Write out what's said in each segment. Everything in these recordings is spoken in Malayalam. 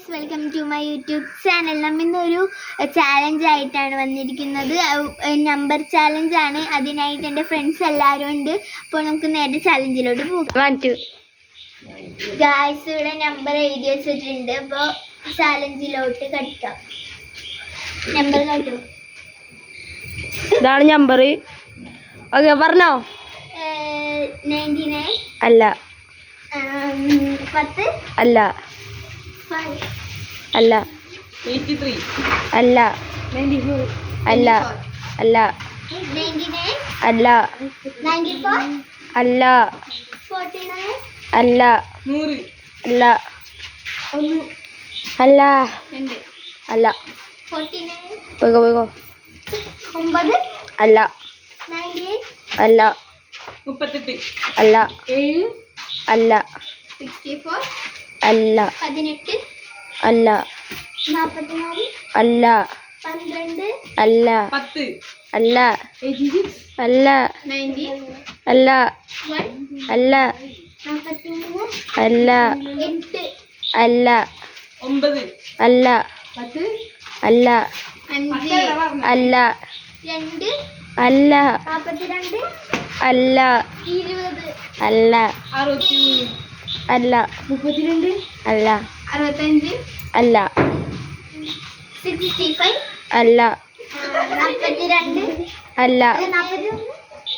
Guys, welcome to my YouTube channel. നമ്മൾ ഇന്നൊരു ചാലഞ്ച് ആയിട്ടാണ് വന്നിരിക്കുന്നത്. നമ്പർ ചാലഞ്ച് ആണ്. അതിനായിട്ട് എൻ്റെ ഫ്രണ്ട്സ് എല്ലാവരും ഉണ്ട്. അപ്പോൾ നമുക്ക് നേരെ ചാലഞ്ചിലോട്ട് പോകാം. ഗൈസ്, ഇവിടെ നമ്പർ എഴുതി വെച്ചിട്ടുണ്ട്. അപ്പോൾ ചാലഞ്ചിലോട്ട് കടിക്കാം. നമ്പർ കണ്ടു. ഇതാണ് നമ്പർ. ഓക്കെ, പറഞ്ഞോ. 99 അല്ല 10 അല്ല 5 അല്ല 83 അല്ല 94 അല്ല അല്ല 99 അല്ല 94 അല്ല 49 അല്ല 100 അല്ല 1 അല്ല 2 അല്ല 49 പോയിക്കോ 9 അല്ല 98 അല്ല 38 അല്ല 7 അല്ല 64 അല്ല 18 അല്ല 44 അല്ല 12 അല്ല 10 അല്ല 86 അല്ല 90 അല്ല 1 അല്ല 43 അല്ല 8 അല്ല 9 അല്ല 10 അല്ല 5 അല്ല 2 അല്ല 42 അല്ല 20 അല്ല 63 അല്ല 32 അല്ല 65 അല്ല 65 അല്ല 42 അല്ല 41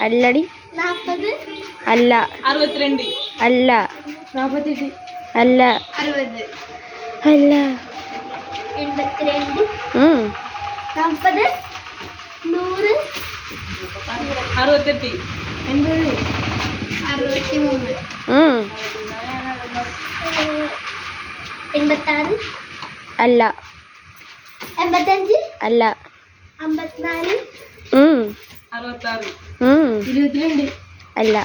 അല്ലടി 40 അല്ല 62 അല്ല 48 അല്ല 60 അല്ല 82 40 100 68 80 63 86 അല്ല 85 അല്ല 54 66 22 അല്ല 69 അല്ല 84 അല്ല 82 അല്ല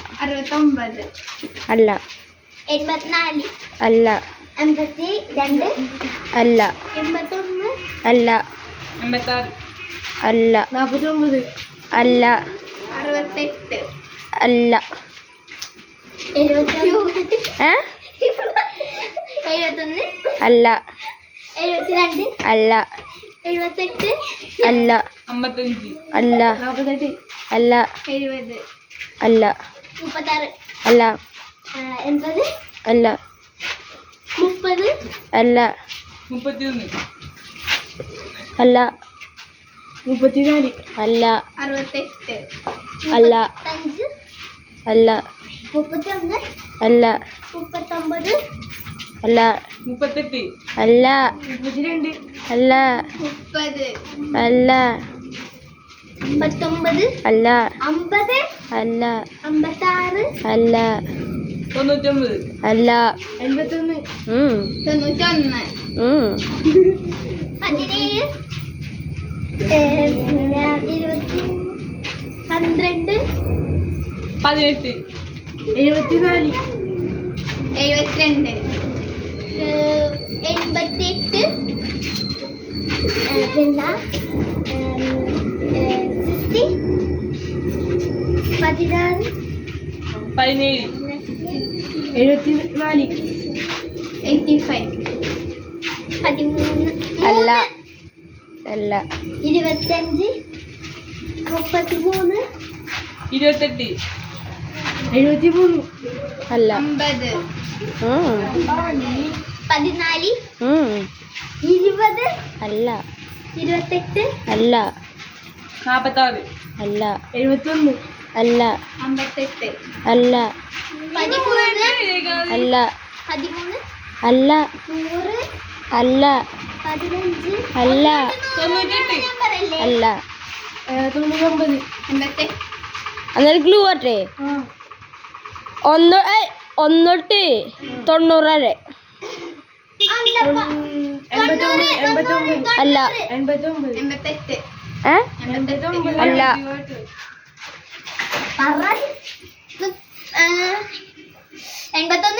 81 അല്ല 86 അല്ല 49 അല്ല 68 അല്ല 71 അല്ല 72 അല്ല 78 അല്ല 55 അല്ല 48 അല്ല 70 അല്ല 36 അല്ല 80 അല്ല 30 അല്ല 31 അല്ല 34 അല്ല 68 അല്ല 5 അല്ല 31 അല്ല 39 അല്ല 38 അല്ല 32 അല്ല 30 അല്ല 59 അല്ല 50 അല്ല 56 അല്ല 99 അല്ല 81 91 17 20 12 18 74 72 88 പിന്നെ 60 16 17 74 85 13 അല്ല അല്ല 25 33 28 73 അല്ല 50 14 20 അല്ല 28 അല്ല 46 അല്ല 71 അല്ല 58 അല്ല 13 അല്ല 13 അല്ല 100 അല്ല 15 അല്ല 98 അല്ല 99 എൺപത്തി അന്നേരം ക്ലൂ ആട്ടെ ഒന്നൊട്ട് 90 വരെ അല്ല 88 അല്ല എൺപത്തൊന്ന്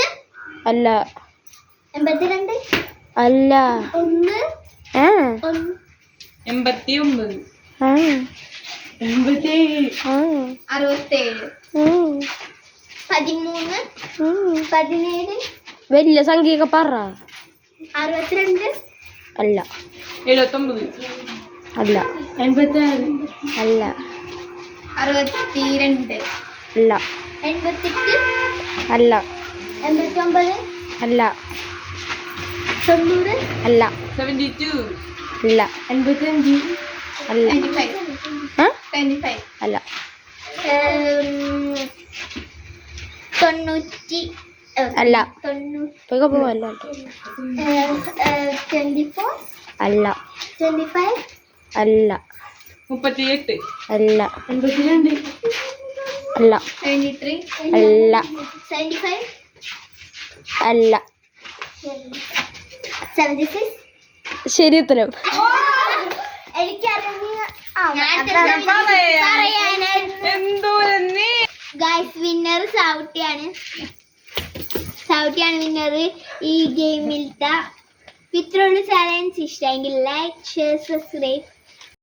അല്ല 82 അല്ല 1 89 87 13 17 വലിയ സംഖ്യയൊക്കെ പറ 62 അല്ല 79 അല്ല 86 അല്ല 62 അല്ല 88 അല്ല 89 അല്ല 90 അല്ല 72 അല്ല 85 അല്ല 25 ആ? 25 അല്ല 90 അല്ല 90 പോയി പോവല്ല 24 അല്ല 25 അല്ല 38 അല്ല 82 അല്ല 23 അല്ല 75 അല്ല 76 ശരി ഉത്തരം എന്തോ ഗൈസ് വിന്നർ സൗട്ടിയാണ് വിന്നർ ഈ ഗെയിമിലത്തെ ഇത്രയുള്ള ചാലഞ്ച് ഇഷ്ടമെങ്കിൽ ലൈക്ക് ഷെയർ സബ്സ്ക്രൈബ്